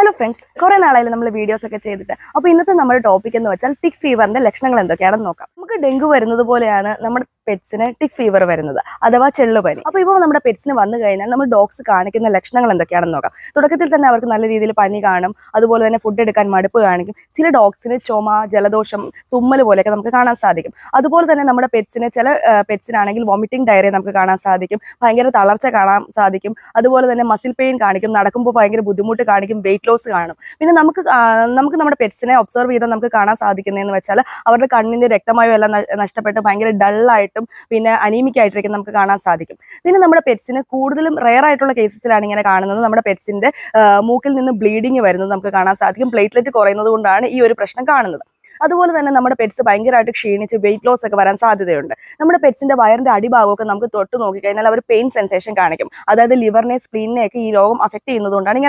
Hello friends, കുറേ നാളായാലും നമ്മൾ videos ഒക്കെ ചെയ്തിട്ട്. അപ്പോൾ ഇന്നത്തെ നമ്മുടെ ടോപ്പിക് എന്ന് വെച്ചാൽ ടിക് ഫീവറിന്റെ ലക്ഷണങ്ങൾ എന്തൊക്കെയാണെന്ന് നോക്കാം. നമുക്ക് ഡെങ്കു വരുന്നത് പോലെയാണ് നമ്മുടെ പെറ്റ്സിന് ടിക് ഫീവർ വരുന്നത്, അഥവാ ചെള്ളുപനി. അപ്പോൾ ഇപ്പോൾ നമ്മുടെ പെറ്റ്സിന് വന്നു കഴിഞ്ഞാൽ നമ്മൾ ഡോഗ്സ് കാണിക്കുന്ന ലക്ഷണങ്ങൾ എന്തൊക്കെയാണെന്ന് നോക്കാം. തുടക്കത്തിൽ തന്നെ അവർക്ക് നല്ല രീതിയിൽ പനി കാണും, അതുപോലെ തന്നെ ഫുഡ് എടുക്കാൻ മടുപ്പ് കാണിക്കും. ചില ഡോഗ്സിന് ചുമ, ജലദോഷം, തുമ്മൽ പോലെയൊക്കെ നമുക്ക് കാണാൻ സാധിക്കും. അതുപോലെ തന്നെ നമ്മുടെ ചില പെറ്റ്സിനാണെങ്കിൽ വോമിറ്റിംഗ് ഡയറി നമുക്ക് കാണാൻ സാധിക്കും, ഭയങ്കര തളർച്ച കാണാൻ സാധിക്കും. അതുപോലെ തന്നെ മസിൽ പെയിൻ കാണിക്കും, നടക്കുമ്പോൾ ഭയങ്കര ബുദ്ധിമുട്ട് കാണിക്കും, വെയിറ്റ് ലോസ് കാണും. പിന്നെ നമുക്ക് നമ്മുടെ പെറ്റ്സിനെ ഒബ്സർവ് ചെയ്താൽ നമുക്ക് കാണാൻ സാധിക്കുന്നതെന്ന് വെച്ചാൽ അവരുടെ കണ്ണിന്റെ രക്തമയോ എല്ലാം നഷ്ടപ്പെട്ട് ഭയങ്കര ഡള്ളായിട്ടും പിന്നെ അനീമിക് ആയിട്ടിരിക്കും നമുക്ക് കാണാൻ സാധിക്കും. പിന്നെ നമ്മുടെ പെറ്റ്സിന് കൂടുതലും റെയർ ആയിട്ടുള്ള കേസസിലാണ് ഇങ്ങനെ കാണുന്നത്. നമ്മുടെ പെറ്റ്സിന്റെ മൂക്കിൽ നിന്ന് ബ്ലീഡിങ് വരുന്നത് നമുക്ക് കാണാൻ സാധിക്കും. പ്ലേറ്റ്ലെറ്റ് കുറയുന്നത് കൊണ്ടാണ് ഈ ഒരു പ്രശ്നം കാണുന്നത്. അതുപോലെ തന്നെ നമ്മുടെ പെറ്റ്സ് ഭയങ്കരമായിട്ട് ക്ഷീണിച്ച് വെയിറ്റ് ലോസ് ഒക്കെ വരാൻ സാധ്യതയുണ്ട്. നമ്മുടെ പെറ്റ്സിന്റെ വയറിന്റെ അടിഭാഗമൊക്കെ നമുക്ക് തൊട്ട് നോക്കിക്കഴിഞ്ഞാൽ അവർ പെയിൻ സെൻസേഷൻ കാണിക്കും. അതായത് ലിവറിനെ, സ്പ്ലീനിനെ ഒക്കെ ഈ രോഗം അഫക്ട് ചെയ്യുന്നതുകൊണ്ടാണ് ഇങ്ങനെ